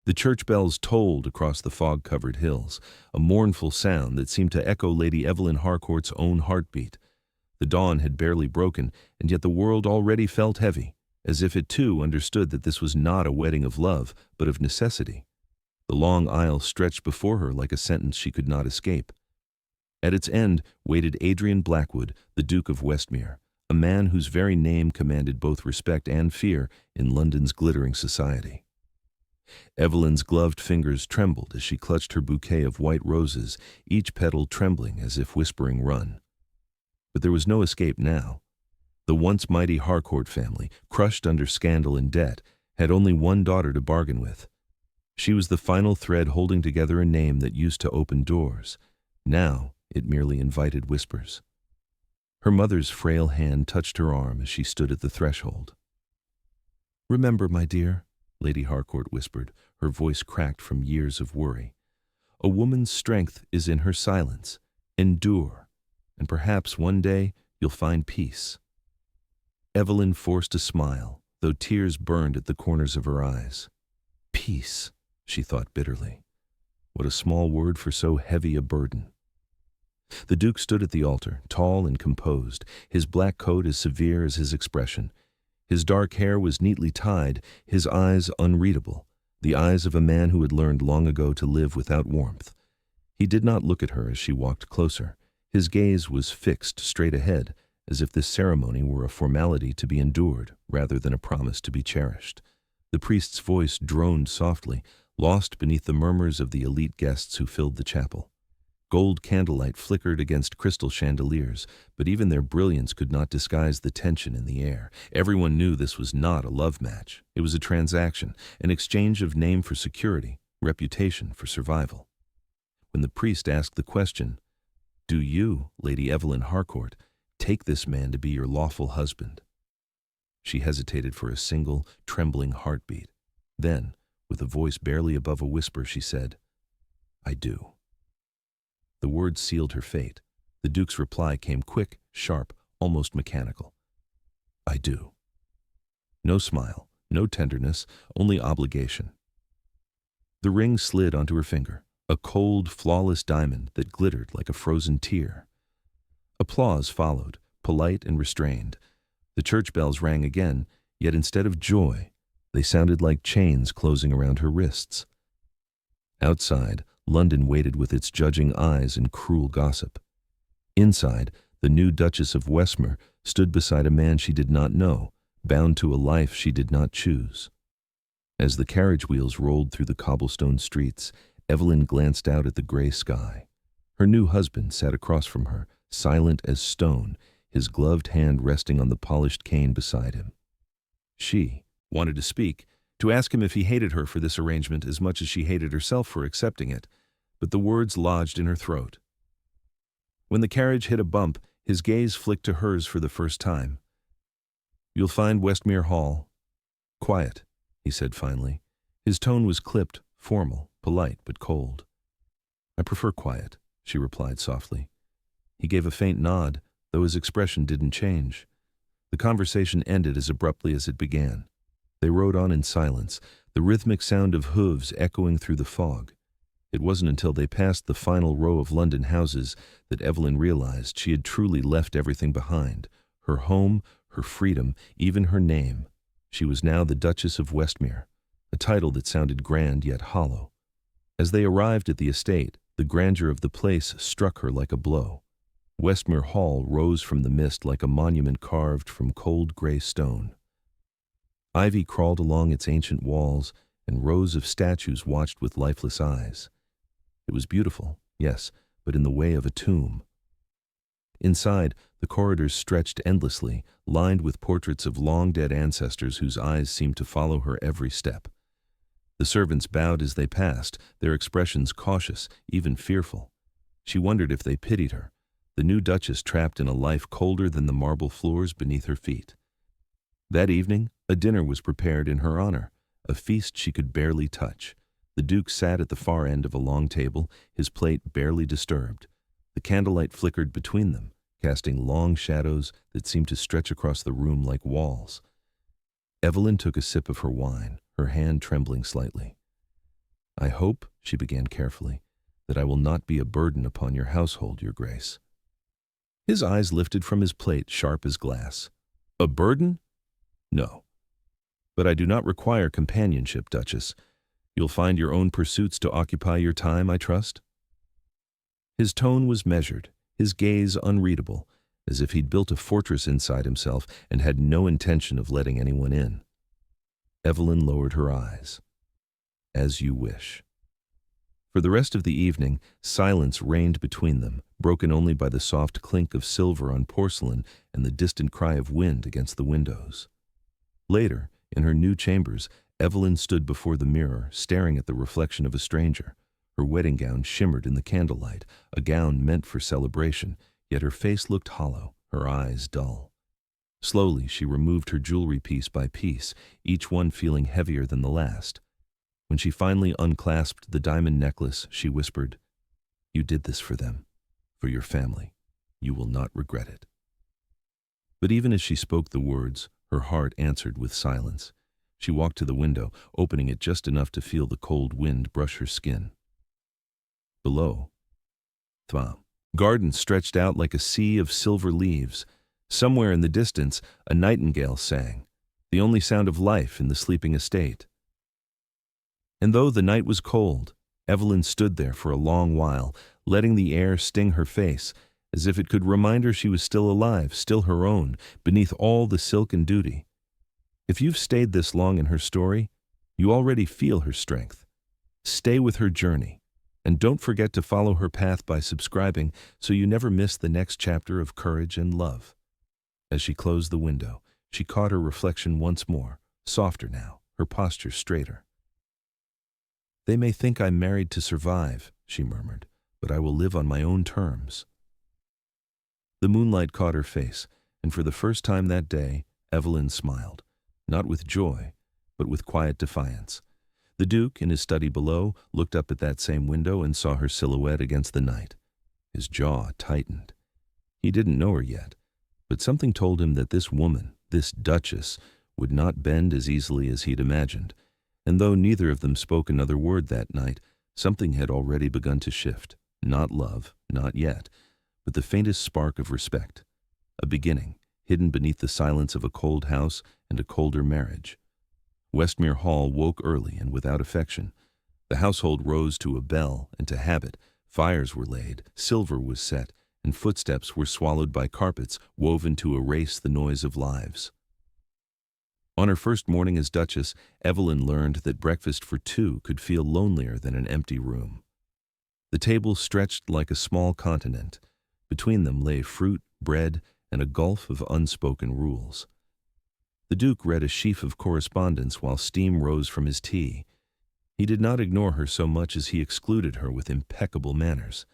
The church bells tolled across the fog-covered hills, a mournful sound that seemed to echo Lady Evelyn Harcourt's own heartbeat. The dawn had barely broken, and yet the world already felt heavy, as if it too understood that this was not a wedding of love, but of necessity. The long aisle stretched before her like a sentence she could not escape. At its end waited Adrian Blackwood, the Duke of Westmere, a man whose very name commanded both respect and fear in London's glittering society. Evelyn's gloved fingers trembled as she clutched her bouquet of white roses, each petal trembling as if whispering, "Run." But there was no escape now. The once mighty Harcourt family, crushed under scandal and debt, had only one daughter to bargain with. She was the final thread holding together a name that used to open doors. Now it merely invited whispers. Her mother's frail hand touched her arm as she stood at the threshold. "Remember, my dear," Lady Harcourt whispered, her voice cracked from years of worry. "A woman's strength is in her silence. Endure, and perhaps one day you'll find peace." Evelyn forced a smile, though tears burned at the corners of her eyes. Peace, she thought bitterly. What a small word for so heavy a burden. The Duke stood at the altar, tall and composed, his black coat as severe as his expression. His dark hair was neatly tied, his eyes unreadable, the eyes of a man who had learned long ago to live without warmth. He did not look at her as she walked closer. His gaze was fixed straight ahead, as if this ceremony were a formality to be endured rather than a promise to be cherished. The priest's voice droned softly, lost beneath the murmurs of the elite guests who filled the chapel. Gold candlelight flickered against crystal chandeliers, but even their brilliance could not disguise the tension in the air. Everyone knew this was not a love match. It was a transaction, an exchange of name for security, reputation for survival. When the priest asked the question, "Do you, Lady Evelyn Harcourt, take this man to be your lawful husband?" She hesitated for a single, trembling heartbeat. Then, with a voice barely above a whisper, she said, "I do." The words sealed her fate. The Duke's reply came quick, sharp, almost mechanical. "I do." No smile, no tenderness, only obligation. The ring slid onto her finger, a cold, flawless diamond that glittered like a frozen tear. Applause followed, polite and restrained. The church bells rang again, yet instead of joy, they sounded like chains closing around her wrists. Outside, London waited with its judging eyes and cruel gossip. Inside, the new Duchess of Westmere stood beside a man she did not know, bound to a life she did not choose. As the carriage wheels rolled through the cobblestone streets, Evelyn glanced out at the gray sky. Her new husband sat across from her, silent as stone, his gloved hand resting on the polished cane beside him. She wanted to speak, to ask him if he hated her for this arrangement as much as she hated herself for accepting it, but the words lodged in her throat. When the carriage hit a bump, his gaze flicked to hers for the first time. "You'll find Westmere Hall quiet," he said finally. His tone was clipped, formal, polite, but cold. "I prefer quiet," she replied softly. He gave a faint nod, though his expression didn't change. The conversation ended as abruptly as it began. They rode on in silence, the rhythmic sound of hooves echoing through the fog. It wasn't until they passed the final row of London houses that Evelyn realized she had truly left everything behind. Her home, her freedom, even her name. She was now the Duchess of Westmere, a title that sounded grand yet hollow. As they arrived at the estate, the grandeur of the place struck her like a blow. Westmere Hall rose from the mist like a monument carved from cold gray stone. Ivy crawled along its ancient walls, and rows of statues watched with lifeless eyes. It was beautiful, yes, but in the way of a tomb. Inside, the corridors stretched endlessly, lined with portraits of long-dead ancestors whose eyes seemed to follow her every step. The servants bowed as they passed, their expressions cautious, even fearful. She wondered if they pitied her, the new Duchess trapped in a life colder than the marble floors beneath her feet. That evening, a dinner was prepared in her honor, a feast she could barely touch. The Duke sat at the far end of a long table, his plate barely disturbed. The candlelight flickered between them, casting long shadows that seemed to stretch across the room like walls. Evelyn took a sip of her wine, her hand trembling slightly. I hope, she began carefully, that I will not be a burden upon your household, your grace. His eyes lifted from his plate, sharp as glass. A burden? No. But I do not require companionship, Duchess. You'll find your own pursuits to occupy your time, I trust? His tone was measured, his gaze unreadable, as if he'd built a fortress inside himself and had no intention of letting anyone in. Evelyn lowered her eyes. As you wish. For the rest of the evening, silence reigned between them, broken only by the soft clink of silver on porcelain and the distant cry of wind against the windows. Later, in her new chambers, Evelyn stood before the mirror, staring at the reflection of a stranger. Her wedding gown shimmered in the candlelight, a gown meant for celebration, yet her face looked hollow, her eyes dull. Slowly, she removed her jewelry piece by piece, each one feeling heavier than the last. When she finally unclasped the diamond necklace, she whispered, "You did this for them, for your family. You will not regret it." But even as she spoke the words, her heart answered with silence. She walked to the window, opening it just enough to feel the cold wind brush her skin. Below, the garden stretched out like a sea of silver leaves. Somewhere in the distance, a nightingale sang, the only sound of life in the sleeping estate. And though the night was cold, Evelyn stood there for a long while, letting the air sting her face, as if it could remind her she was still alive, still her own, beneath all the silken duty. If you've stayed this long in her story, you already feel her strength. Stay with her journey, and don't forget to follow her path by subscribing so you never miss the next chapter of courage and love. As she closed the window, she caught her reflection once more, softer now, her posture straighter. "They may think I'm married to survive," she murmured, "but I will live on my own terms." The moonlight caught her face, and for the first time that day, Evelyn smiled, not with joy, but with quiet defiance. The Duke, in his study below, looked up at that same window and saw her silhouette against the night. His jaw tightened. He didn't know her yet, but something told him that this woman, this Duchess, would not bend as easily as he'd imagined. And though neither of them spoke another word that night, something had already begun to shift. Not love, not yet, but the faintest spark of respect. A beginning, hidden beneath the silence of a cold house and a colder marriage. Westmere Hall woke early and without affection. The household rose to a bell and to habit. Fires were laid, silver was set, and footsteps were swallowed by carpets woven to erase the noise of lives. On her first morning as Duchess, Evelyn learned that breakfast for two could feel lonelier than an empty room. The table stretched like a small continent. Between them lay fruit, bread, and a gulf of unspoken rules. The Duke read a sheaf of correspondence while steam rose from his tea. He did not ignore her so much as he excluded her with impeccable manners.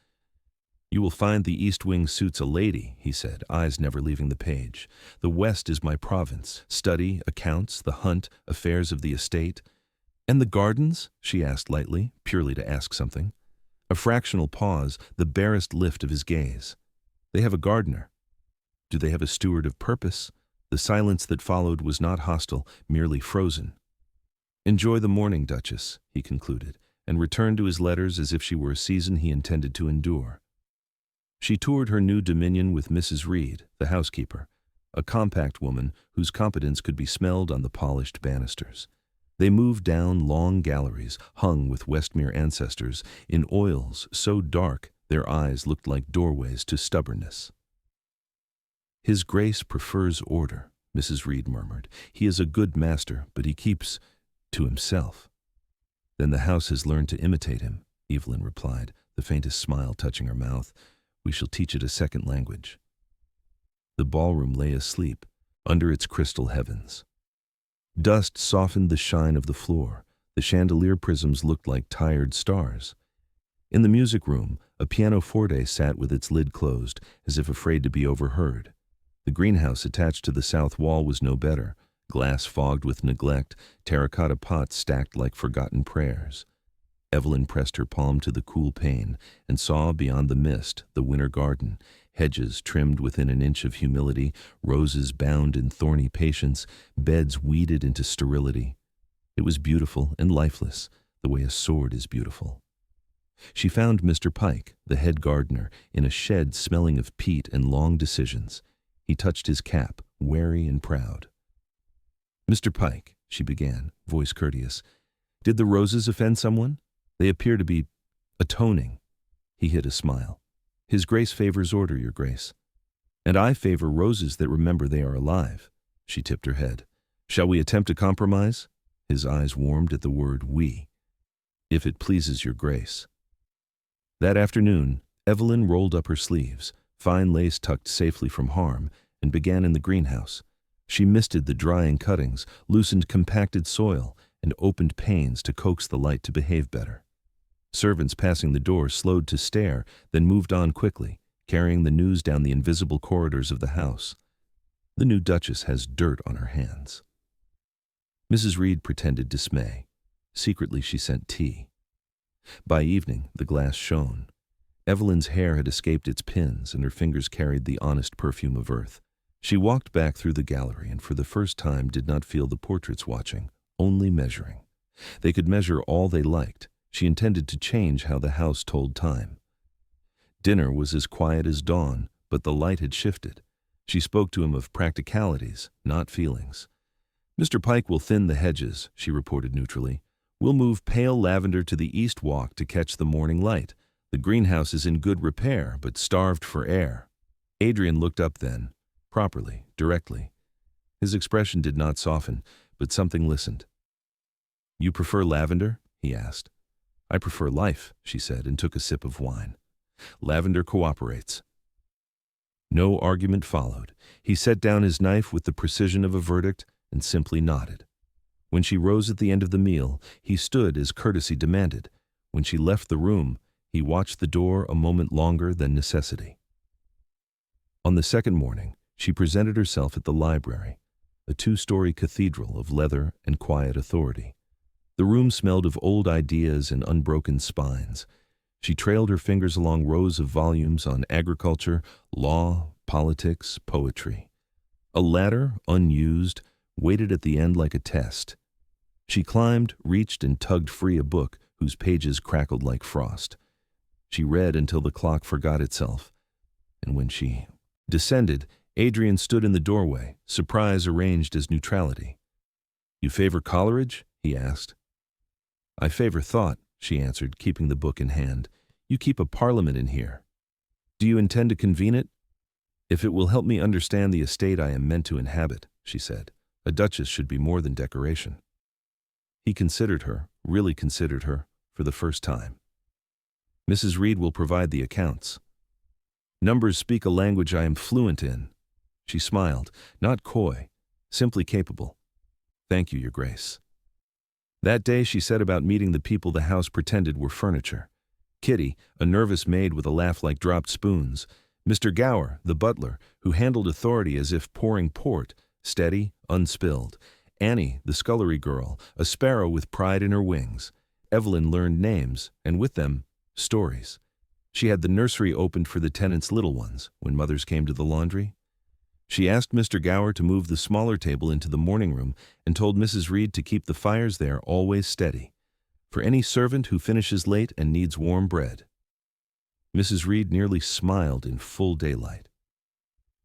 "You will find the East Wing suits a lady," he said, eyes never leaving the page. "The West is my province. Study, accounts, the hunt, affairs of the estate." "And the gardens?" she asked lightly, purely to ask something. A fractional pause, the barest lift of his gaze. "They have a gardener." "Do they have a steward of purpose?" The silence that followed was not hostile, merely frozen. "Enjoy the morning, Duchess," he concluded, and returned to his letters as if she were a season he intended to endure. She toured her new dominion with Mrs. Reed, the housekeeper, a compact woman whose competence could be smelled on the polished banisters. They moved down long galleries, hung with Westmere ancestors, in oils so dark their eyes looked like doorways to stubbornness. "His Grace prefers order," Mrs. Reed murmured. "He is a good master, but he keeps to himself." "Then the house has learned to imitate him," Evelyn replied, the faintest smile touching her mouth. "We shall teach it a second language." The ballroom lay asleep, under its crystal heavens. Dust softened the shine of the floor. The chandelier prisms looked like tired stars. In the music room, a pianoforte sat with its lid closed, as if afraid to be overheard. The greenhouse attached to the south wall was no better, glass fogged with neglect, terracotta pots stacked like forgotten prayers. Evelyn pressed her palm to the cool pane and saw beyond the mist the winter garden, hedges trimmed within an inch of humility, roses bound in thorny patience, beds weeded into sterility. It was beautiful and lifeless, the way a sword is beautiful. She found Mr. Pike, the head gardener, in a shed smelling of peat and long decisions. He touched his cap, wary and proud. "Mr. Pike," she began, voice courteous, "did the roses offend someone? They appear to be atoning." He hid a smile. "His Grace favors order, Your Grace. And I favor roses that remember they are alive." She tipped her head. "Shall we attempt a compromise?" His eyes warmed at the word "we." "If it pleases Your Grace." That afternoon, Evelyn rolled up her sleeves, fine lace tucked safely from harm, and began in the greenhouse. She misted the drying cuttings, loosened compacted soil, and opened panes to coax the light to behave better. Servants passing the door slowed to stare, then moved on quickly, carrying the news down the invisible corridors of the house. "The new Duchess has dirt on her hands." Mrs. Reed pretended dismay. Secretly she sent tea. By evening, the glass shone. Evelyn's hair had escaped its pins, and her fingers carried the honest perfume of earth. She walked back through the gallery and for the first time did not feel the portraits watching, only measuring. They could measure all they liked. She intended to change how the house told time. Dinner was as quiet as dawn, but the light had shifted. She spoke to him of practicalities, not feelings. "Mr. Pike will thin the hedges," she reported neutrally. "We'll move pale lavender to the east walk to catch the morning light. The greenhouse is in good repair, but starved for air." Adrian looked up then, properly, directly. His expression did not soften, but something listened. "You prefer lavender?" he asked. "I prefer life," she said, and took a sip of wine. "Lavender cooperates." No argument followed. He set down his knife with the precision of a verdict and simply nodded. When she rose at the end of the meal, he stood as courtesy demanded. When she left the room, he watched the door a moment longer than necessity. On the second morning, she presented herself at the library, a 2-story cathedral of leather and quiet authority. The room smelled of old ideas and unbroken spines. She trailed her fingers along rows of volumes on agriculture, law, politics, poetry. A ladder, unused, waited at the end like a test. She climbed, reached, and tugged free a book whose pages crackled like frost. She read until the clock forgot itself, and when she descended, Adrian stood in the doorway, surprise arranged as neutrality. "You favor Coleridge?" he asked. "I favor thought," she answered, keeping the book in hand. "You keep a parliament in here. Do you intend to convene it?" "If it will help me understand the estate I am meant to inhabit," she said. "A duchess should be more than decoration." He considered her, really considered her, for the first time. "Mrs. Reed will provide the accounts. Numbers speak a language I am fluent in." She smiled, not coy, simply capable. "Thank you, Your Grace." That day she set about meeting the people the house pretended were furniture. Kitty, a nervous maid with a laugh like dropped spoons. Mr. Gower, the butler, who handled authority as if pouring port, steady, unspilled. Annie, the scullery girl, a sparrow with pride in her wings. Evelyn learned names, and with them, stories. She had the nursery opened for the tenants' little ones when mothers came to the laundry. She asked Mr. Gower to move the smaller table into the morning room and told Mrs. Reed to keep the fires there always steady, for any servant who finishes late and needs warm bread. Mrs. Reed nearly smiled in full daylight.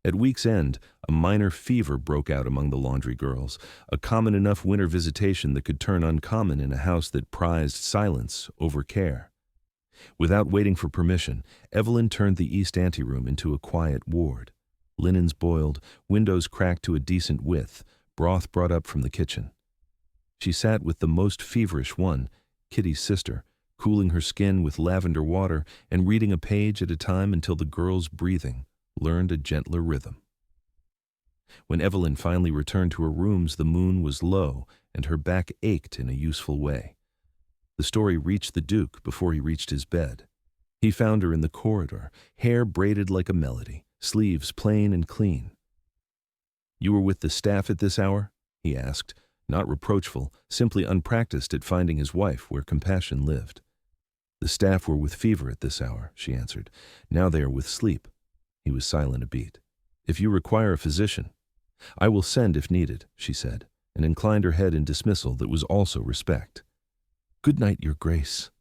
At week's end, a minor fever broke out among the laundry girls, a common enough winter visitation that could turn uncommon in a house that prized silence over care. Without waiting for permission, Evelyn turned the east anteroom into a quiet ward. Linens boiled, windows cracked to a decent width, broth brought up from the kitchen. She sat with the most feverish one, Kitty's sister, cooling her skin with lavender water and reading a page at a time until the girl's breathing learned a gentler rhythm. When Evelyn finally returned to her rooms, the moon was low and her back ached in a useful way. The story reached the Duke before he reached his bed. He found her in the corridor, hair braided like a melody, sleeves plain and clean. "You were with the staff at this hour?" he asked, not reproachful, simply unpracticed at finding his wife where compassion lived. "The staff were with fever at this hour," she answered. "Now they are with sleep." He was silent a beat. "If you require a physician, I will send if needed," she said, and inclined her head in dismissal that was also respect. Good night, Your Grace."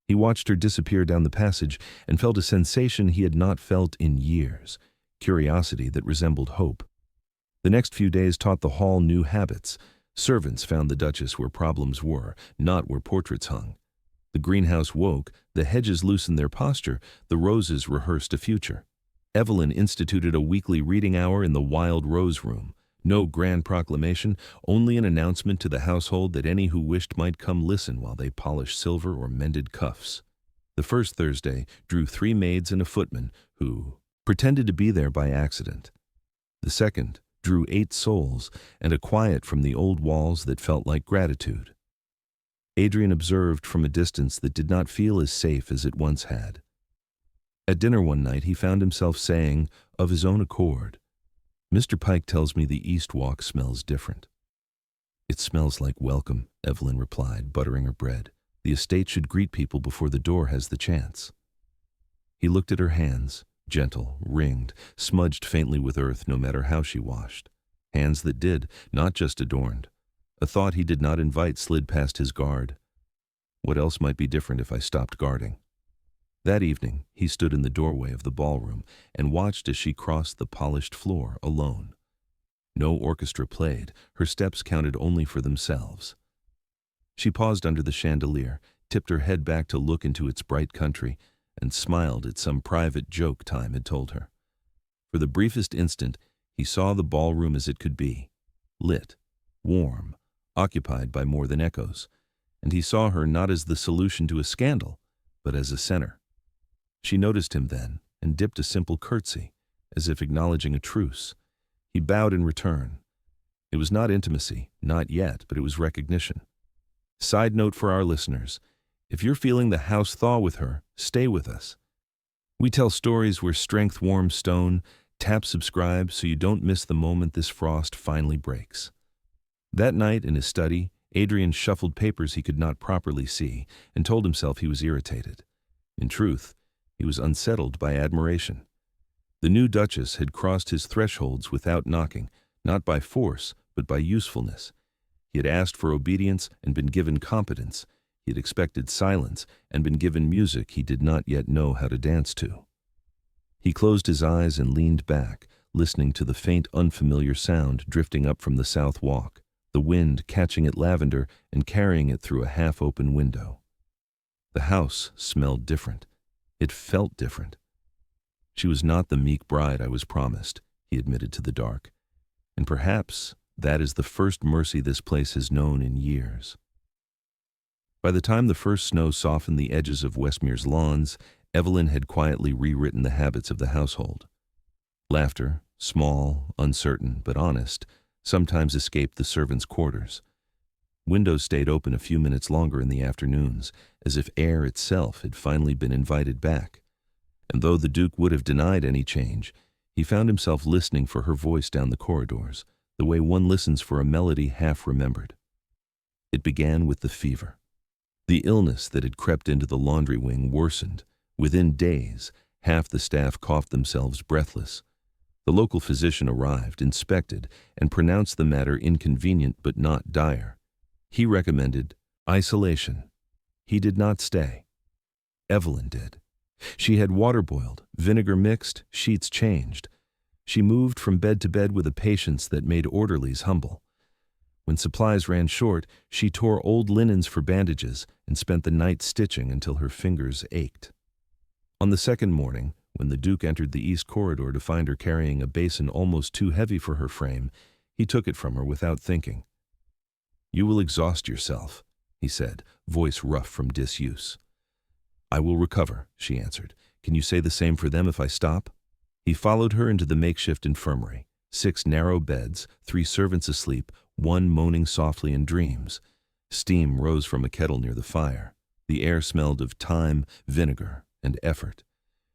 He watched her disappear down the passage and felt a sensation he had not felt in years, curiosity that resembled hope. The next few days taught the hall new habits. Servants found the Duchess where problems were, not where portraits hung. The greenhouse woke, the hedges loosened their posture, the roses rehearsed a future. Evelyn instituted a weekly reading hour in the Wild Rose Room. No grand proclamation, only an announcement to the household that any who wished might come listen while they polished silver or mended cuffs. The first Thursday drew 3 maids and a footman who pretended to be there by accident. The second drew 8 souls and a quiet from the old walls that felt like gratitude. Adrian observed from a distance that did not feel as safe as it once had. At dinner one night he found himself saying, of his own accord, "Mr. Pike tells me the East Walk smells different." "It smells like welcome," Evelyn replied, buttering her bread. "The estate should greet people before the door has the chance." He looked at her hands, gentle, ringed, smudged faintly with earth no matter how she washed. Hands that did, not just adorned. A thought he did not invite slid past his guard. What else might be different if I stopped guarding? That evening, he stood in the doorway of the ballroom and watched as she crossed the polished floor alone. No orchestra played, her steps counted only for themselves. She paused under the chandelier, tipped her head back to look into its bright country, and smiled at some private joke time had told her. For the briefest instant, he saw the ballroom as it could be, lit, warm, occupied by more than echoes, and he saw her not as the solution to a scandal, but as a center. She noticed him then and dipped a simple curtsy, as if acknowledging a truce. He bowed in return. It was not intimacy, not yet, but it was recognition. Side note for our listeners, if you're feeling the house thaw with her, stay with us. We tell stories where strength warms stone. Tap subscribe so you don't miss the moment this frost finally breaks. That night in his study, Adrian shuffled papers he could not properly see and told himself he was irritated. In truth, he was unsettled by admiration. The new Duchess had crossed his thresholds without knocking, not by force, but by usefulness. He had asked for obedience and been given competence. He had expected silence and been given music he did not yet know how to dance to. He closed his eyes and leaned back, listening to the faint, unfamiliar sound drifting up from the south walk, the wind catching at lavender and carrying it through a half-open window. The house smelled different. It felt different. She was not the meek bride I was promised, he admitted to the dark. And perhaps that is the first mercy this place has known in years. By the time the first snow softened the edges of Westmere's lawns, Evelyn had quietly rewritten the habits of the household. Laughter, small, uncertain, but honest, sometimes escaped the servants' quarters. Windows stayed open a few minutes longer in the afternoons, as if air itself had finally been invited back. And though the Duke would have denied any change, he found himself listening for her voice down the corridors, the way one listens for a melody half-remembered. It began with the fever. The illness that had crept into the laundry wing worsened. Within days, half the staff coughed themselves breathless. The local physician arrived, inspected, and pronounced the matter inconvenient but not dire. He recommended isolation. He did not stay. Evelyn did. She had water boiled, vinegar mixed, sheets changed. She moved from bed to bed with a patience that made orderlies humble. When supplies ran short, she tore old linens for bandages and spent the night stitching until her fingers ached. On the second morning, when the Duke entered the east corridor to find her carrying a basin almost too heavy for her frame, he took it from her without thinking. "You will exhaust yourself," he said, voice rough from disuse. "I will recover," she answered. "Can you say the same for them if I stop?" He followed her into the makeshift infirmary. 6 narrow beds, 3 servants asleep, 1 moaning softly in dreams. Steam rose from a kettle near the fire. The air smelled of thyme, vinegar, and effort.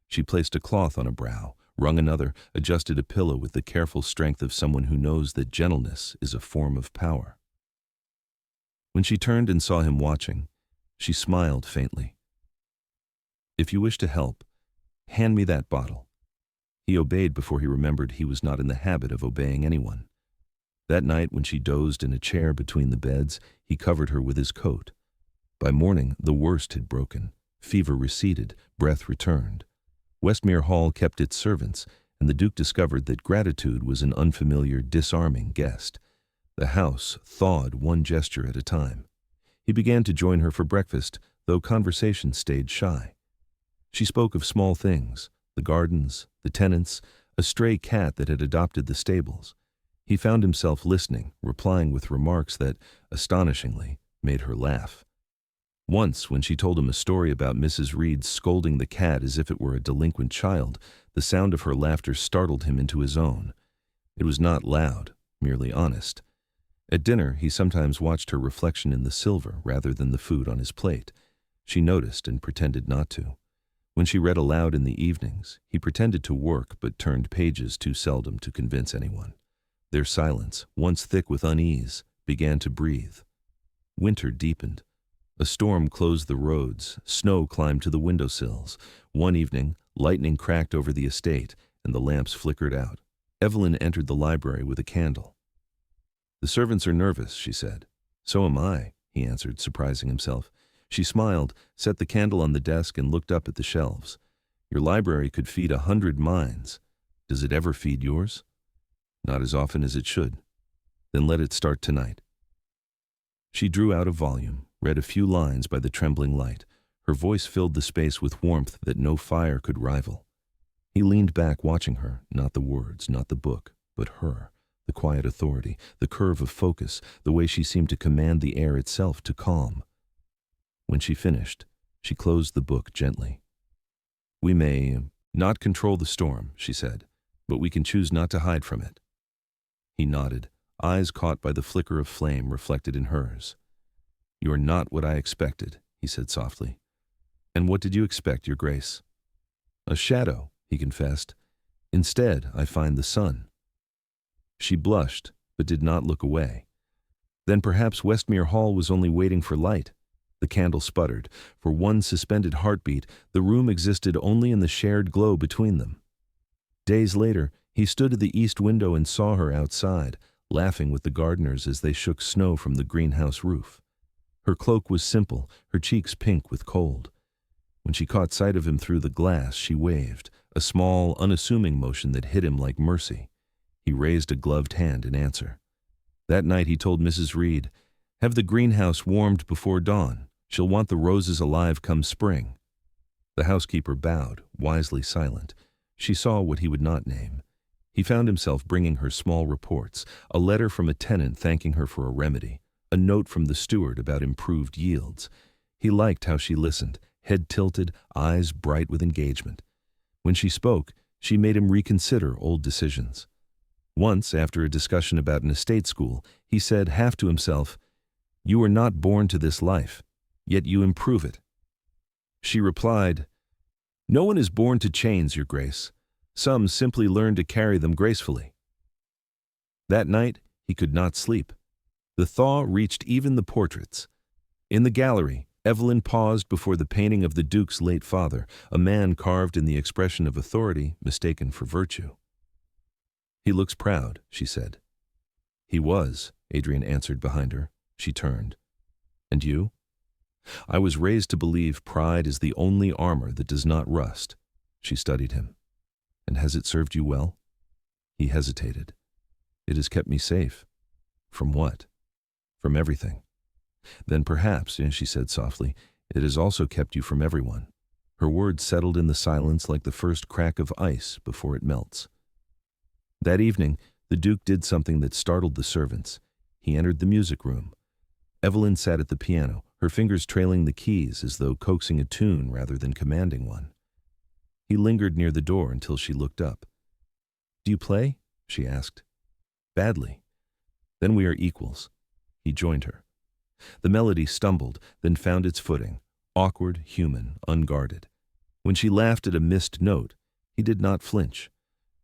She placed a cloth on a brow, wrung another, adjusted a pillow with the careful strength of someone who knows that gentleness is a form of power. When she turned and saw him watching, she smiled faintly. "If you wish to help, hand me that bottle." He obeyed before he remembered he was not in the habit of obeying anyone. That night when she dozed in a chair between the beds, he covered her with his coat. By morning, the worst had broken. Fever receded, breath returned. Westmere Hall kept its servants, and the Duke discovered that gratitude was an unfamiliar, disarming guest. The house thawed one gesture at a time. He began to join her for breakfast, though conversation stayed shy. She spoke of small things, the gardens, the tenants, a stray cat that had adopted the stables. He found himself listening, replying with remarks that, astonishingly, made her laugh. Once, when she told him a story about Mrs. Reed scolding the cat as if it were a delinquent child, the sound of her laughter startled him into his own. It was not loud, merely honest. At dinner, he sometimes watched her reflection in the silver rather than the food on his plate. She noticed and pretended not to. When she read aloud in the evenings, he pretended to work but turned pages too seldom to convince anyone. Their silence, once thick with unease, began to breathe. Winter deepened. A storm closed the roads, snow climbed to the windowsills. One evening, lightning cracked over the estate, and the lamps flickered out. Evelyn entered the library with a candle. "The servants are nervous," she said. "So am I," he answered, surprising himself. She smiled, set the candle on the desk, and looked up at the shelves. "Your library could feed 100 minds. Does it ever feed yours?" "Not as often as it should." "Then let it start tonight." She drew out a volume, read a few lines by the trembling light. Her voice filled the space with warmth that no fire could rival. He leaned back watching her, not the words, not the book, but her, the quiet authority, the curve of focus, the way she seemed to command the air itself to calm. When she finished, she closed the book gently. "We may not control the storm," she said, "but we can choose not to hide from it." He nodded, eyes caught by the flicker of flame reflected in hers. "You are not what I expected," he said softly. "And what did you expect, Your Grace?" "A shadow," he confessed. "Instead, I find the sun." She blushed, but did not look away. Then perhaps Westmere Hall was only waiting for light. The candle sputtered. For one suspended heartbeat, the room existed only in the shared glow between them. Days later, he stood at the east window and saw her outside, laughing with the gardeners as they shook snow from the greenhouse roof. Her cloak was simple, her cheeks pink with cold. When she caught sight of him through the glass, she waved, a small, unassuming motion that hit him like mercy. He raised a gloved hand in answer. That night he told Mrs. Reed, "Have the greenhouse warmed before dawn. She'll want the roses alive come spring." The housekeeper bowed, wisely silent. She saw what he would not name. He found himself bringing her small reports, a letter from a tenant thanking her for a remedy, a note from the steward about improved yields. He liked how she listened, head tilted, eyes bright with engagement. When she spoke, she made him reconsider old decisions. Once, after a discussion about an estate school, he said half to himself, "You were not born to this life, yet you improve it." She replied, "No one is born to chains, Your Grace. Some simply learn to carry them gracefully." That night, he could not sleep. The thaw reached even the portraits. In the gallery, Evelyn paused before the painting of the Duke's late father, a man carved in the expression of authority mistaken for virtue. "He looks proud," she said. "He was," Adrian answered behind her. She turned. "And you?" "I was raised to believe pride is the only armor that does not rust." She studied him. "And has it served you well?" He hesitated. "It has kept me safe." "From what?" "From everything." "Then perhaps," she said softly, "it has also kept you from everyone." Her words settled in the silence like the first crack of ice before it melts. That evening, the Duke did something that startled the servants. He entered the music room. Evelyn sat at the piano, her fingers trailing the keys as though coaxing a tune rather than commanding one. He lingered near the door until she looked up. "Do you play?" she asked. "Badly." "Then we are equals." He joined her. The melody stumbled, then found its footing, awkward, human, unguarded. When she laughed at a missed note, he did not flinch.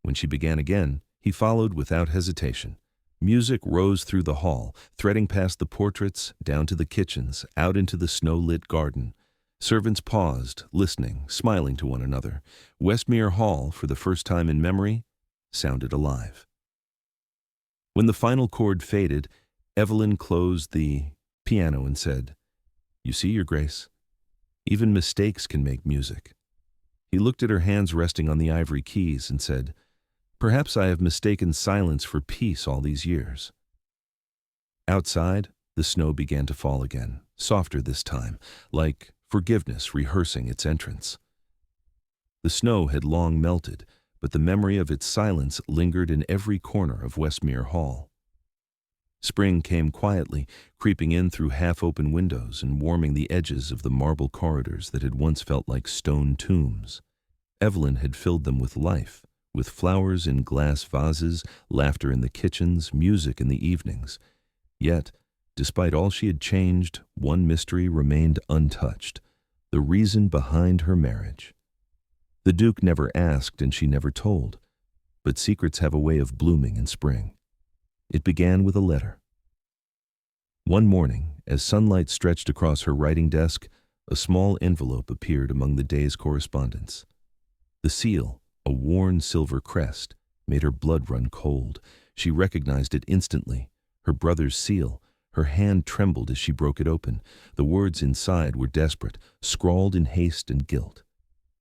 When she began again, he followed without hesitation. Music rose through the hall, threading past the portraits, down to the kitchens, out into the snow-lit garden. Servants paused, listening, smiling to one another. Westmere Hall, for the first time in memory, sounded alive. When the final chord faded, Evelyn closed the piano and said, You see, Your Grace, even mistakes can make music. He looked at her hands resting on the ivory keys and said, Perhaps I have mistaken silence for peace all these years. Outside, the snow began to fall again, softer this time, like forgiveness rehearsing its entrance. The snow had long melted, but the memory of its silence lingered in every corner of Westmere Hall. Spring came quietly, creeping in through half-open windows and warming the edges of the marble corridors that had once felt like stone tombs. Evelyn had filled them with life, with flowers in glass vases, laughter in the kitchens, music in the evenings. Yet, despite all she had changed, one mystery remained untouched: the reason behind her marriage. The Duke never asked and she never told, but secrets have a way of blooming in spring. It began with a letter. One morning, as sunlight stretched across her writing desk, a small envelope appeared among the day's correspondence. The seal, a worn silver crest, made her blood run cold. She recognized it instantly. Her brother's seal. Her hand trembled as she broke it open. The words inside were desperate, scrawled in haste and guilt.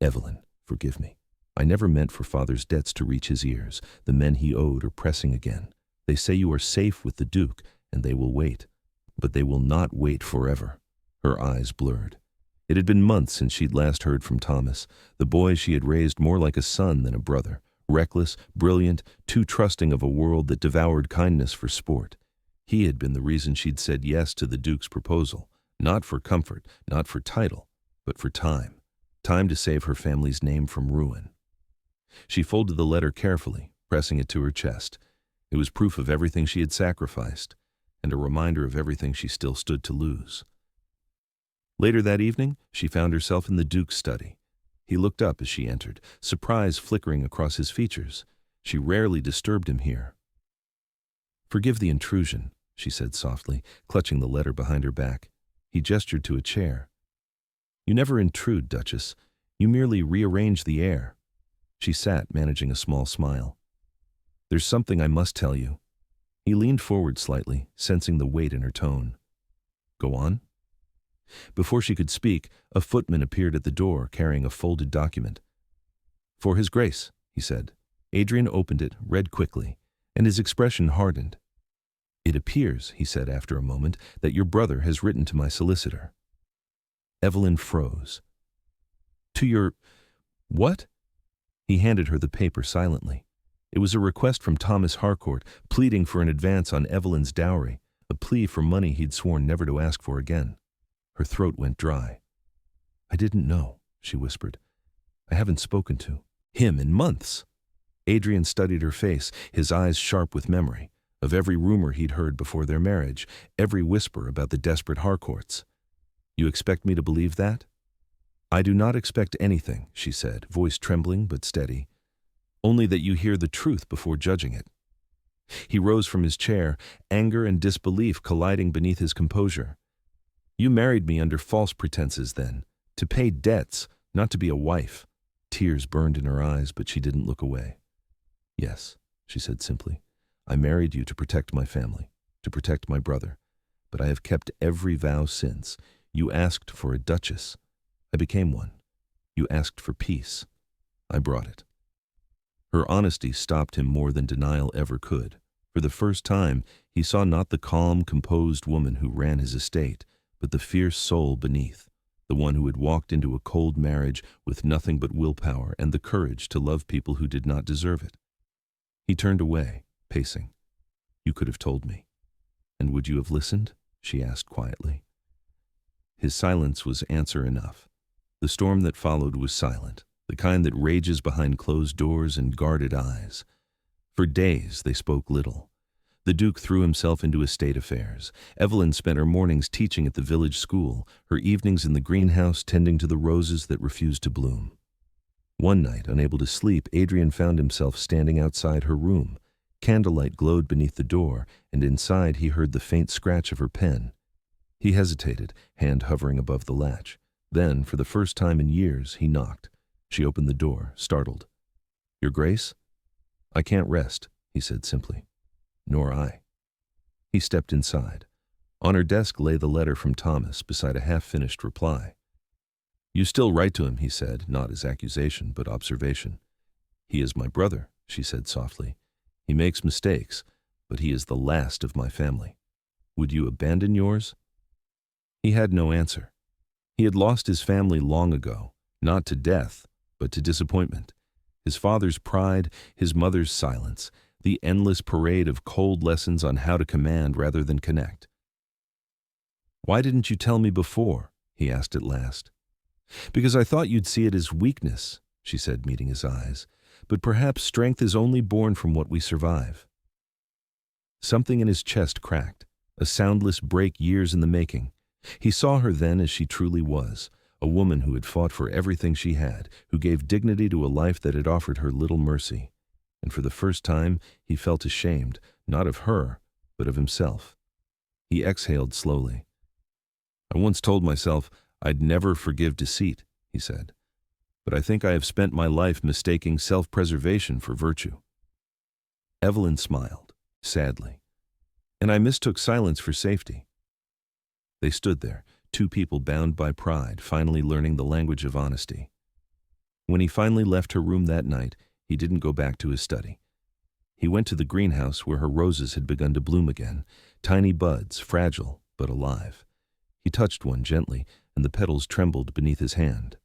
Evelyn, forgive me. I never meant for Father's debts to reach his ears. The men he owed are pressing again. They say you are safe with the Duke, and they will wait. But they will not wait forever. Her eyes blurred. It had been months since she'd last heard from Thomas, the boy she had raised more like a son than a brother, reckless, brilliant, too trusting of a world that devoured kindness for sport. He had been the reason she'd said yes to the Duke's proposal, not for comfort, not for title, but for time. Time to save her family's name from ruin. She folded the letter carefully, pressing it to her chest. It was proof of everything she had sacrificed, and a reminder of everything she still stood to lose. Later that evening, she found herself in the Duke's study. He looked up as she entered, surprise flickering across his features. She rarely disturbed him here. Forgive the intrusion, she said softly, clutching the letter behind her back. He gestured to a chair. You never intrude, Duchess. You merely rearrange the air. She sat, managing a small smile. There's something I must tell you. He leaned forward slightly, sensing the weight in her tone. Go on. Before she could speak, a footman appeared at the door, carrying a folded document. For His Grace, he said. Adrian opened it, read quickly, and his expression hardened. It appears, he said after a moment, that your brother has written to my solicitor. Evelyn froze. To your... what? He handed her the paper silently. It was a request from Thomas Harcourt, pleading for an advance on Evelyn's dowry, a plea for money he'd sworn never to ask for again. Her throat went dry. I didn't know, she whispered. I haven't spoken to him in months. Adrian studied her face, his eyes sharp with memory, of every rumor he'd heard before their marriage, every whisper about the desperate Harcourts. You expect me to believe that? I do not expect anything, she said, voice trembling but steady. Only that you hear the truth before judging it. He rose from his chair, anger and disbelief colliding beneath his composure. You married me under false pretenses then, to pay debts, not to be a wife. Tears burned in her eyes, but she didn't look away. Yes, she said simply, I married you to protect my family, to protect my brother, but I have kept every vow since. You asked for a duchess. I became one. You asked for peace. I brought it. Her honesty stopped him more than denial ever could. For the first time, he saw not the calm, composed woman who ran his estate, but the fierce soul beneath, the one who had walked into a cold marriage with nothing but willpower and the courage to love people who did not deserve it. He turned away, pacing. You could have told me. And would you have listened? She asked quietly. His silence was answer enough. The storm that followed was silent, the kind that rages behind closed doors and guarded eyes. For days they spoke little. The Duke threw himself into estate affairs. Evelyn spent her mornings teaching at the village school, her evenings in the greenhouse tending to the roses that refused to bloom. One night, unable to sleep, Adrian found himself standing outside her room. Candlelight glowed beneath the door, and inside he heard the faint scratch of her pen. He hesitated, hand hovering above the latch. Then, for the first time in years, he knocked. She opened the door, startled. Your Grace? I can't rest, he said simply. Nor I. He stepped inside. On her desk lay the letter from Thomas beside a half-finished reply. "You still write to him," he said, not as accusation, but observation. "He is my brother," she said softly. "He makes mistakes, but he is the last of my family. Would you abandon yours?" He had no answer. He had lost his family long ago, not to death, but to disappointment. His father's pride, his mother's silence, the endless parade of cold lessons on how to command rather than connect. "Why didn't you tell me before?" he asked at last. "Because I thought you'd see it as weakness," she said, meeting his eyes. "But perhaps strength is only born from what we survive." Something in his chest cracked, a soundless break years in the making. He saw her then as she truly was, a woman who had fought for everything she had, who gave dignity to a life that had offered her little mercy. And for the first time, he felt ashamed, not of her, but of himself. He exhaled slowly. "I once told myself I'd never forgive deceit," he said. "But I think I have spent my life mistaking self-preservation for virtue." Evelyn smiled, sadly. "And I mistook silence for safety." They stood there, two people bound by pride, finally learning the language of honesty. When he finally left her room that night, he didn't go back to his study. He went to the greenhouse where her roses had begun to bloom again, tiny buds, fragile but alive. He touched one gently, and the petals trembled beneath his hand.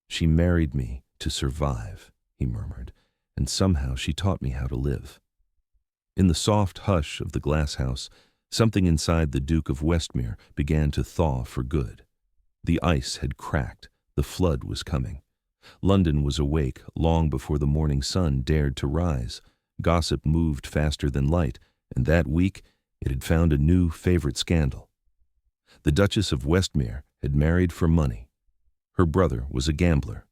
"She married me to survive," he murmured, "and somehow she taught me how to live." In the soft hush of the glass house, something inside the Duke of Westmere began to thaw for good. The ice had cracked, the flood was coming. London was awake long before the morning sun dared to rise. Gossip moved faster than light, and that week it had found a new favorite scandal. The Duchess of Westmere had married for money. Her brother was a gambler.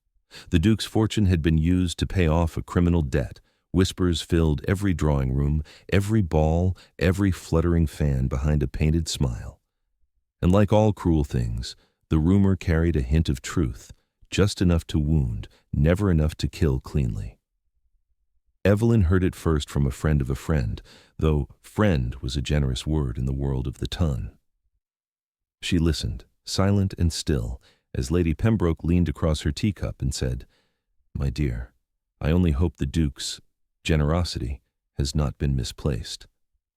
The Duke's fortune had been used to pay off a criminal debt. Whispers filled every drawing room, every ball, every fluttering fan behind a painted smile. And like all cruel things, the rumor carried a hint of truth, just enough to wound, never enough to kill cleanly. Evelyn heard it first from a friend of a friend, though friend was a generous word in the world of the ton. She listened, silent and still, as Lady Pembroke leaned across her teacup and said, "My dear, I only hope the Duke's generosity has not been misplaced."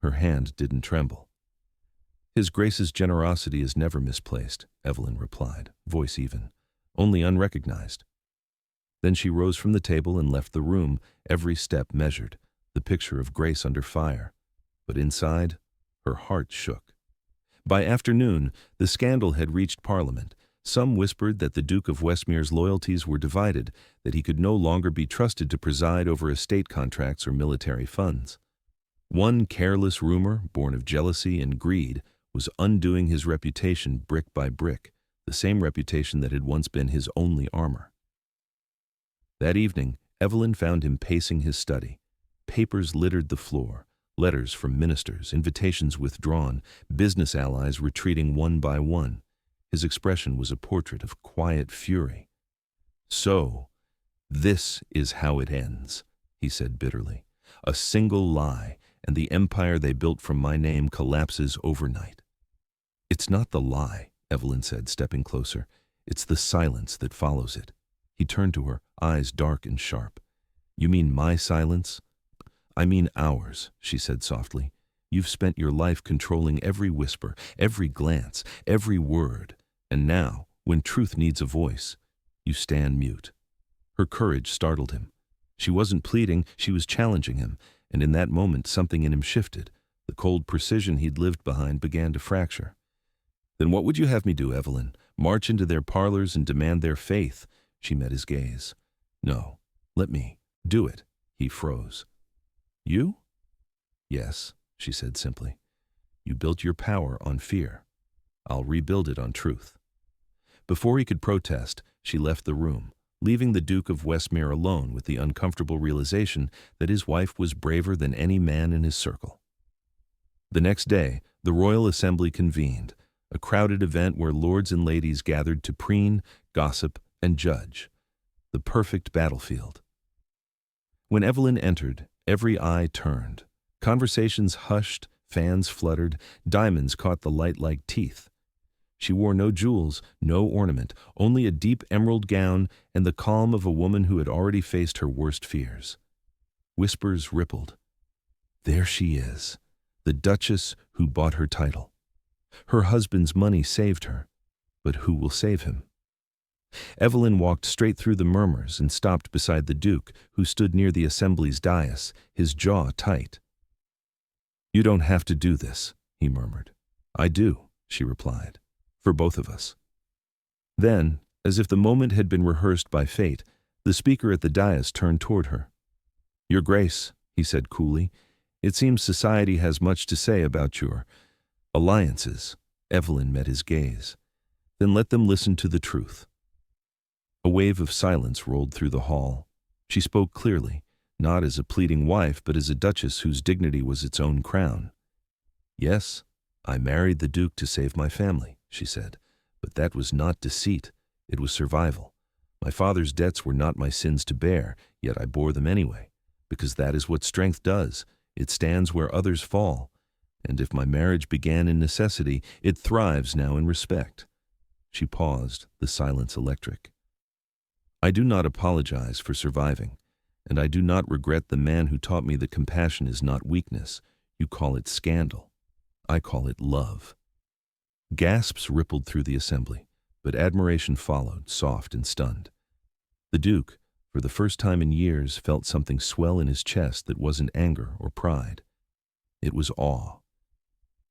Her hand didn't tremble. "His Grace's generosity is never misplaced," Evelyn replied, voice even, "only unrecognized." Then she rose from the table and left the room, every step measured, the picture of Grace under fire. But inside, her heart shook. By afternoon, the scandal had reached Parliament. Some whispered that the Duke of Westmere's loyalties were divided, that he could no longer be trusted to preside over estate contracts or military funds. One careless rumor, born of jealousy and greed, was undoing his reputation brick by brick, the same reputation that had once been his only armor. That evening, Evelyn found him pacing his study. Papers littered the floor, letters from ministers, invitations withdrawn, business allies retreating one by one. His expression was a portrait of quiet fury. "So, this is how it ends," he said bitterly. "A single lie, and the empire they built from my name collapses overnight." "It's not the lie," Evelyn said, stepping closer. "It's the silence that follows it." He turned to her, eyes dark and sharp. "You mean my silence?" "I mean ours," she said softly. "You've spent your life controlling every whisper, every glance, every word. And now, when truth needs a voice, you stand mute." Her courage startled him. She wasn't pleading, she was challenging him, and in that moment something in him shifted. The cold precision he'd lived behind began to fracture. "Then what would you have me do, Evelyn? March into their parlors and demand their faith?" She met his gaze. "No, let me do it." He froze. "You?" "Yes," she said simply. "You built your power on fear. I'll rebuild it on truth." Before he could protest, she left the room, leaving the Duke of Westmere alone with the uncomfortable realization that his wife was braver than any man in his circle. The next day, the Royal Assembly convened, a crowded event where lords and ladies gathered to preen, gossip, and judge. The perfect battlefield. When Evelyn entered, every eye turned. Conversations hushed, Fans fluttered, diamonds caught the light like teeth. She wore no jewels, no ornament, only a deep emerald gown and the calm of a woman who had already faced her worst fears. Whispers rippled. There she is, the Duchess who bought her title. Her husband's money saved her, but who will save him? Evelyn walked straight through the murmurs and stopped beside the Duke, who stood near the assembly's dais, his jaw tight. You don't have to do this, he murmured. I do, she replied, for both of us. Then, as if the moment had been rehearsed by fate, the speaker at the dais turned toward her. Your Grace, he said coolly, it seems society has much to say about your alliances. Evelyn met his gaze. Then let them listen to the truth. A wave of silence rolled through the hall. She spoke clearly, not as a pleading wife, but as a duchess whose dignity was its own crown. Yes, I married the Duke to save my family, she said, but that was not deceit, it was survival. My father's debts were not my sins to bear, yet I bore them anyway, because that is what strength does. It stands where others fall, and if my marriage began in necessity, it thrives now in respect. She paused, the silence electric. I do not apologize for surviving, and I do not regret the man who taught me that compassion is not weakness. You call it scandal. I call it love. Gasps rippled through the assembly, but admiration followed, soft and stunned. The Duke, for the first time in years, felt something swell in his chest that wasn't anger or pride. It was awe.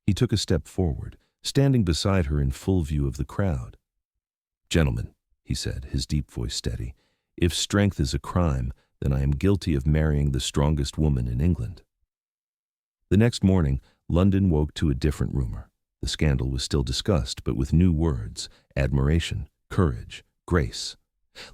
He took a step forward, standing beside her in full view of the crowd. Gentlemen, he said, his deep voice steady, if strength is a crime, then I am guilty of marrying the strongest woman in England. The next morning, London woke to a different rumor. The scandal was still discussed, but with new words: admiration, courage, grace.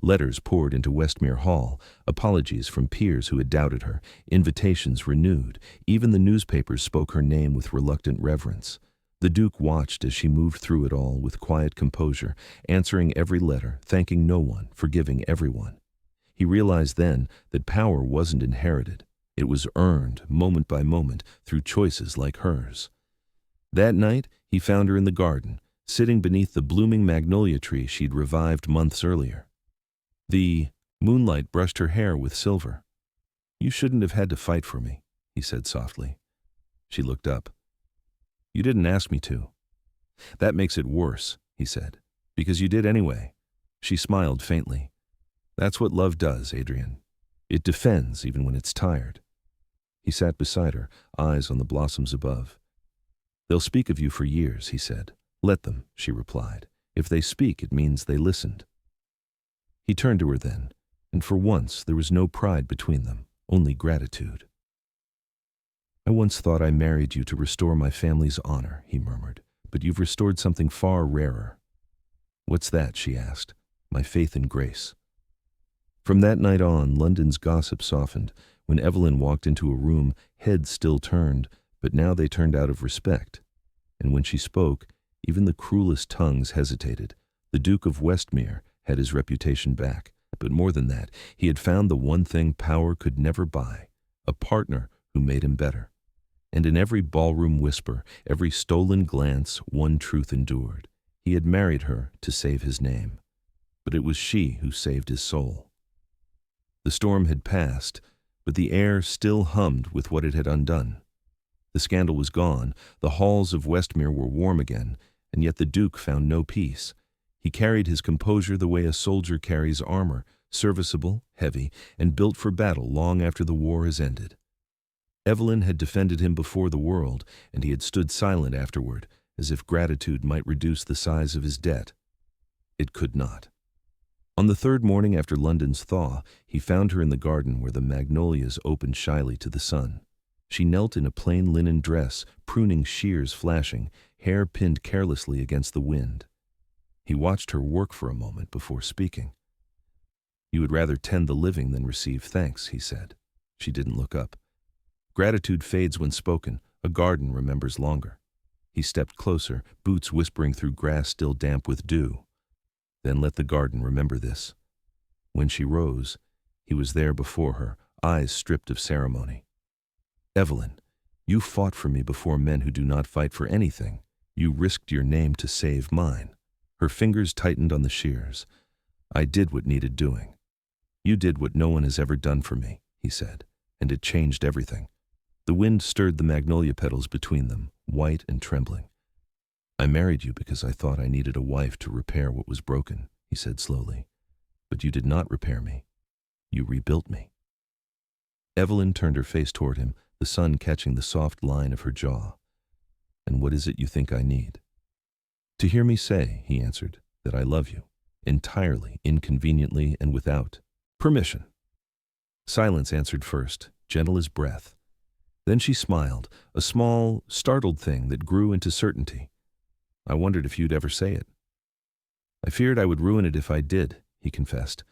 Letters poured into Westmere Hall, apologies from peers who had doubted her, invitations renewed. Even the newspapers spoke her name with reluctant reverence. The Duke watched as she moved through it all with quiet composure, answering every letter, thanking no one, forgiving everyone. He realized then that power wasn't inherited. It was earned, moment by moment, through choices like hers. That night, he found her in the garden, sitting beneath the blooming magnolia tree she'd revived months earlier. The moonlight brushed her hair with silver. You shouldn't have had to fight for me, he said softly. She looked up. You didn't ask me to. That makes it worse, he said, because you did anyway. She smiled faintly. That's what love does, Adrian. It defends even when it's tired. He sat beside her, eyes on the blossoms above. They'll speak of you for years, he said. Let them, she replied. If they speak, it means they listened. He turned to her then, and for once there was no pride between them, only gratitude. I once thought I married you to restore my family's honor, he murmured, but you've restored something far rarer. What's that, she asked. My faith in grace. From that night on, London's gossip softened. When Evelyn walked into a room, heads still turned, but now they turned out of respect. And when she spoke, even the cruelest tongues hesitated. The Duke of Westmere had his reputation back, but more than that, he had found the one thing power could never buy, a partner who made him better. And in every ballroom whisper, every stolen glance, one truth endured. He had married her to save his name, but it was she who saved his soul. The storm had passed, but the air still hummed with what it had undone. The scandal was gone, the halls of Westmere were warm again, and yet the Duke found no peace. He carried his composure the way a soldier carries armor, serviceable, heavy, and built for battle long after the war has ended. Evelyn had defended him before the world, and he had stood silent afterward, as if gratitude might reduce the size of his debt. It could not. On the third morning after London's thaw, he found her in the garden where the magnolias opened shyly to the sun. She knelt in a plain linen dress, pruning shears flashing, hair pinned carelessly against the wind. He watched her work for a moment before speaking. You would rather tend the living than receive thanks, he said. She didn't look up. Gratitude fades when spoken, a garden remembers longer. He stepped closer, boots whispering through grass still damp with dew. Then let the garden remember this. When she rose, he was there before her, eyes stripped of ceremony. Evelyn, You fought for me before men who do not fight for anything. You risked your name to save mine." Her fingers tightened on the shears. "I did what needed doing. You did what no one has ever done for me," he said, "and it changed everything." The wind stirred the magnolia petals between them, white and trembling. "I married you because I thought I needed a wife to repair what was broken," he said slowly. "But you did not repair me. You rebuilt me." Evelyn turned her face toward him, the sun catching the soft line of her jaw. "And what is it you think I need?" "To hear me say," he answered, "that I love you, entirely, inconveniently, and without permission." Silence answered first, gentle as breath. Then she smiled, a small, startled thing that grew into certainty. "I wondered if you'd ever say it." "I feared I would ruin it if I did," he confessed.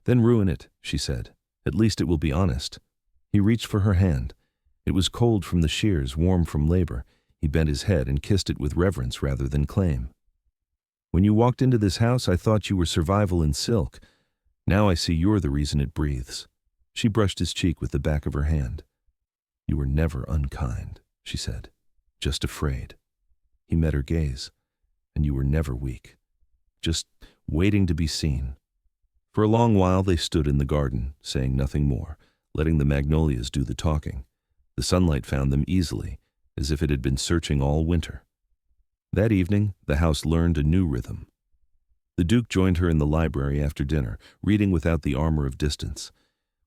"Then ruin it," she said. "At least it will be honest." He reached for her hand. It was cold from the shears, warm from labor. He bent his head and kissed it with reverence rather than claim. "When you walked into this house, I thought you were survival in silk. Now I see you're the reason it breathes." She brushed his cheek with the back of her hand. "You were never unkind," she said, "just afraid." He met her gaze. "And you were never weak, just waiting to be seen." For a long while they stood in the garden, saying nothing more, letting the magnolias do the talking. The sunlight found them easily, as if it had been searching all winter. That evening, the house learned a new rhythm. The Duke joined her in the library after dinner, reading without the armor of distance.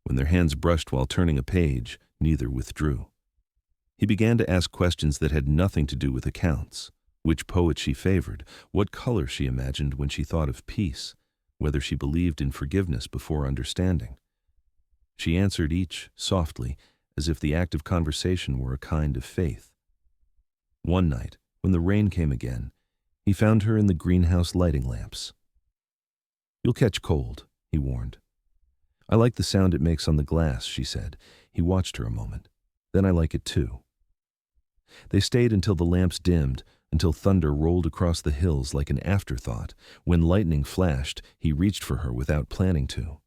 When their hands brushed while turning a page, neither withdrew. He began to ask questions that had nothing to do with accounts. Which poet she favored, what color she imagined when she thought of peace, whether she believed in forgiveness before understanding. She answered each softly, as if the act of conversation were a kind of faith. One night, when the rain came again, he found her in the greenhouse lighting lamps. "You'll catch cold," he warned. "I like the sound it makes on the glass," she said. He watched her a moment. "Then I like it too." They stayed until the lamps dimmed, until thunder rolled across the hills like an afterthought. When lightning flashed, he reached for her without planning to.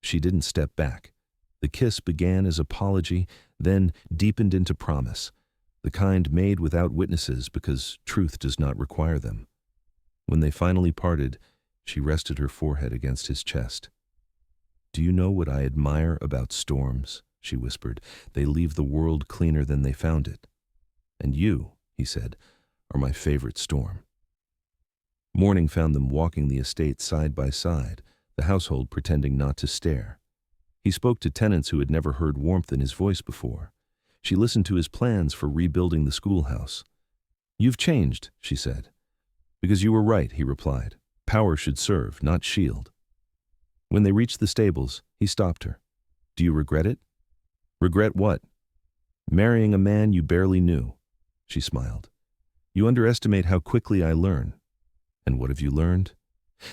She didn't step back. The kiss began as apology, then deepened into promise, the kind made without witnesses because truth does not require them. When they finally parted, she rested her forehead against his chest. "Do you know what I admire about storms?" she whispered. "They leave the world cleaner than they found it. And you," he said, "are my favorite storm." Morning found them walking the estate side by side, the household pretending not to stare. He spoke to tenants who had never heard warmth in his voice before. She listened to his plans for rebuilding the schoolhouse. "You've changed," she said. "Because you were right," he replied. "Power should serve, not shield." When they reached the stables, he stopped her. "Do you regret it?" "Regret what?" "Marrying a man you barely knew." She smiled. "You underestimate how quickly I learn." "And what have you learned?"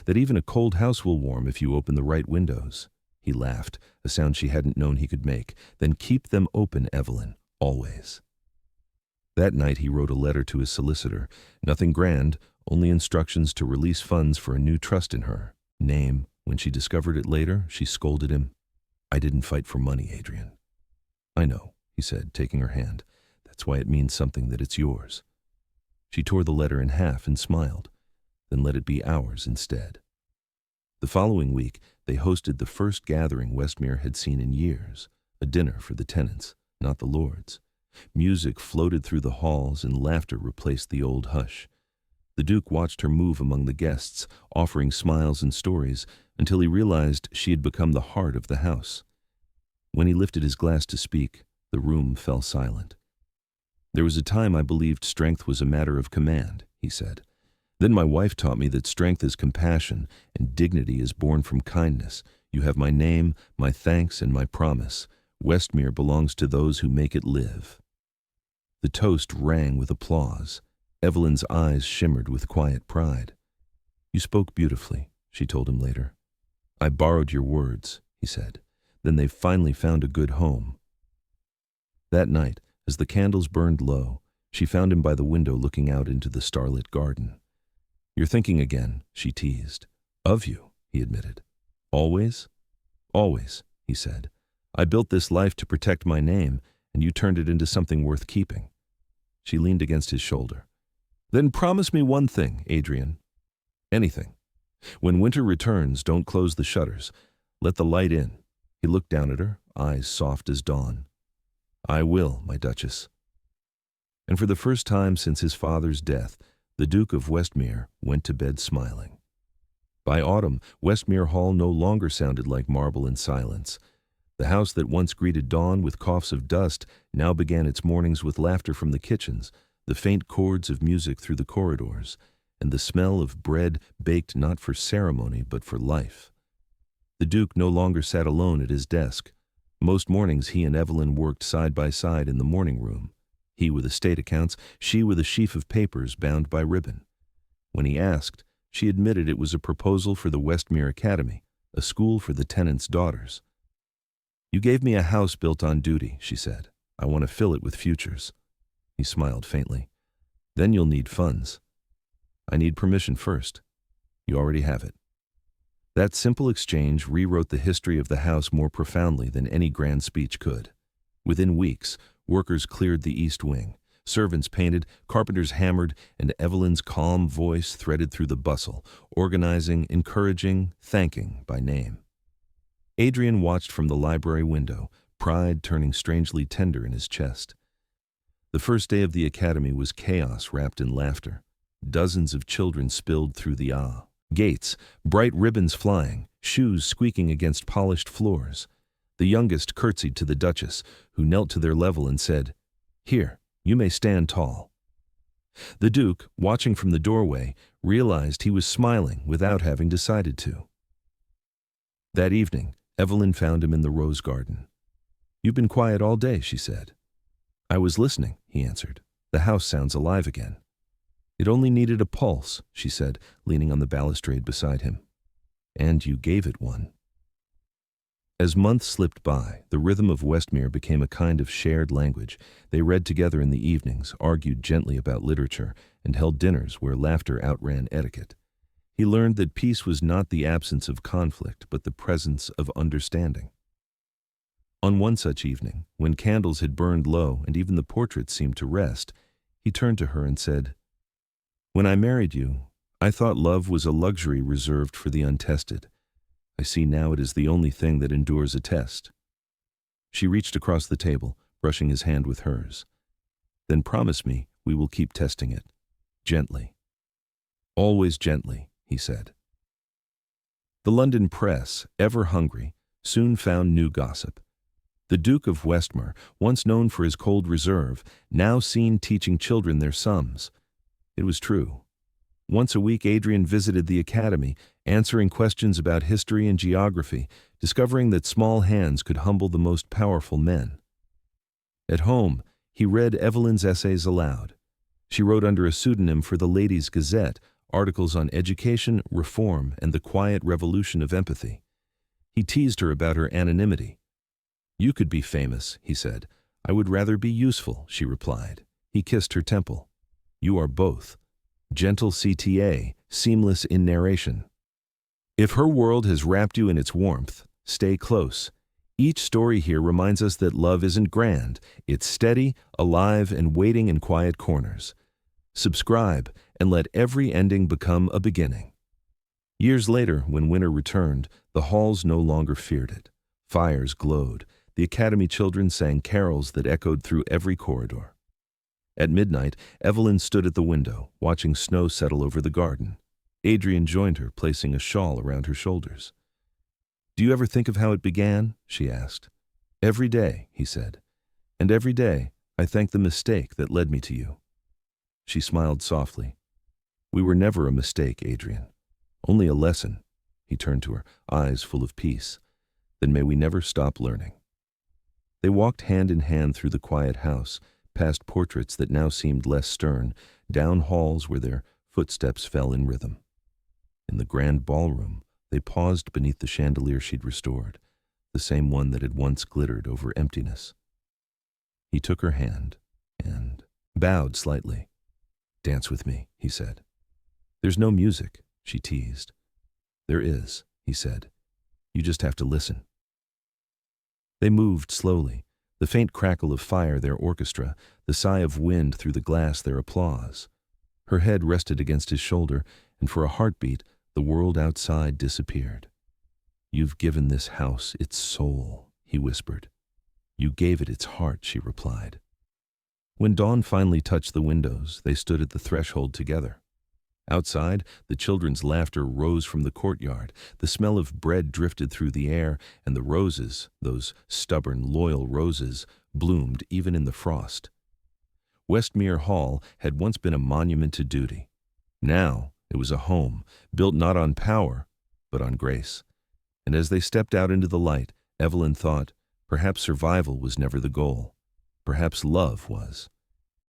"That even a cold house will warm if you open the right windows." He laughed, a sound she hadn't known he could make. "Then keep them open, Evelyn, always." That night he wrote a letter to his solicitor. Nothing grand, only instructions to release funds for a new trust in her. Name. When she discovered it later, she scolded him. "I didn't fight for money, Adrian." "I know," he said, taking her hand. "That's why it means something that it's yours." She tore the letter in half and smiled, then let it be ours instead. The following week, they hosted the first gathering Westmere had seen in years, a dinner for the tenants, not the lords. Music floated through the halls and laughter replaced the old hush. The Duke watched her move among the guests, offering smiles and stories, until he realized she had become the heart of the house. When he lifted his glass to speak, the room fell silent. "There was a time I believed strength was a matter of command," he said. "Then my wife taught me that strength is compassion and dignity is born from kindness. You have my name, my thanks, and my promise. Westmere belongs to those who make it live." The toast rang with applause. Evelyn's eyes shimmered with quiet pride. "You spoke beautifully," she told him later. "I borrowed your words," he said. "Then they've finally found a good home." That night, as the candles burned low, she found him by the window looking out into the starlit garden. "You're thinking again," she teased. "Of you," he admitted. "Always?" "Always," he said. "I built this life to protect my name, and you turned it into something worth keeping." She leaned against his shoulder. "Then promise me one thing, Adrian." "Anything. When winter returns, don't close the shutters. Let the light in." He looked down at her, eyes soft as dawn. "I will, my Duchess." And for the first time since his father's death, the Duke of Westmere went to bed smiling. By autumn, Westmere Hall no longer sounded like marble and silence. The house that once greeted dawn with coughs of dust now began its mornings with laughter from the kitchens, the faint chords of music through the corridors, and the smell of bread baked not for ceremony but for life. The Duke no longer sat alone at his desk. Most mornings he and Evelyn worked side by side in the morning room, he with estate accounts, she with a sheaf of papers bound by ribbon. When he asked, she admitted it was a proposal for the Westmere Academy, a school for the tenants' daughters. "You gave me a house built on duty," she said. "I want to fill it with futures." He smiled faintly. "Then you'll need funds." "I need permission first." "You already have it." That simple exchange rewrote the history of the house more profoundly than any grand speech could. Within weeks, workers cleared the east wing, servants painted, carpenters hammered, and Evelyn's calm voice threaded through the bustle, organizing, encouraging, thanking by name. Adrian watched from the library window, pride turning strangely tender in his chest. The first day of the academy was chaos wrapped in laughter. Dozens of children spilled through the gates, bright ribbons flying, shoes squeaking against polished floors. The youngest curtsied to the Duchess, who knelt to their level and said, "Here, you may stand tall." The Duke, watching from the doorway, realized he was smiling without having decided to. That evening, Evelyn found him in the rose garden. "You've been quiet all day," she said. "I was listening," he answered. "The house sounds alive again." "It only needed a pulse," she said, leaning on the balustrade beside him. "And you gave it one." As months slipped by, the rhythm of Westmere became a kind of shared language. They read together in the evenings, argued gently about literature, and held dinners where laughter outran etiquette. He learned that peace was not the absence of conflict, but the presence of understanding. On one such evening, when candles had burned low and even the portraits seemed to rest, he turned to her and said, "When I married you, I thought love was a luxury reserved for the untested. I see now it is the only thing that endures a test." She reached across the table, brushing his hand with hers. "Then promise me we will keep testing it. Gently." "Always gently," he said. The London press, ever hungry, soon found new gossip. The Duke of Westmere, once known for his cold reserve, now seen teaching children their sums. It was true. Once a week Adrian visited the academy, answering questions about history and geography, discovering that small hands could humble the most powerful men. At home, he read Evelyn's essays aloud. She wrote under a pseudonym for the Ladies' Gazette, articles on education, reform, and the quiet revolution of empathy. He teased her about her anonymity. "You could be famous," he said. "I would rather be useful," she replied. He kissed her temple. "You are both. Gentle CTA, seamless in narration. If her world has wrapped you in its warmth, stay close. Each story here reminds us that love isn't grand. It's steady, alive, and waiting in quiet corners. Subscribe, and let every ending become a beginning." Years later, when winter returned, the halls no longer feared it. Fires glowed. The academy children sang carols that echoed through every corridor. At midnight, Evelyn stood at the window, watching snow settle over the garden. Adrian joined her, placing a shawl around her shoulders. "Do you ever think of how it began?" she asked. "Every day," he said. "And every day, I thank the mistake that led me to you." She smiled softly. "We were never a mistake, Adrian. Only a lesson." He turned to her, eyes full of peace. "Then may we never stop learning." They walked hand in hand through the quiet house, past portraits that now seemed less stern, down halls where their footsteps fell in rhythm. In the grand ballroom, they paused beneath the chandelier she'd restored, the same one that had once glittered over emptiness. He took her hand and bowed slightly. "Dance with me," he said. "There's no music," she teased. "There is," he said. "You just have to listen." They moved slowly, The faint crackle of fire their orchestra, the sigh of wind through the glass their applause. Her head rested against his shoulder, and for a heartbeat, the world outside disappeared. "You've given this house its soul," he whispered. "You gave it its heart," she replied. When dawn finally touched the windows, they stood at the threshold together. Outside, the children's laughter rose from the courtyard, the smell of bread drifted through the air, and the roses, those stubborn, loyal roses, bloomed even in the frost. Westmere Hall had once been a monument to duty. Now it was a home, built not on power, but on grace. And as they stepped out into the light, Evelyn thought, perhaps survival was never the goal. Perhaps love was.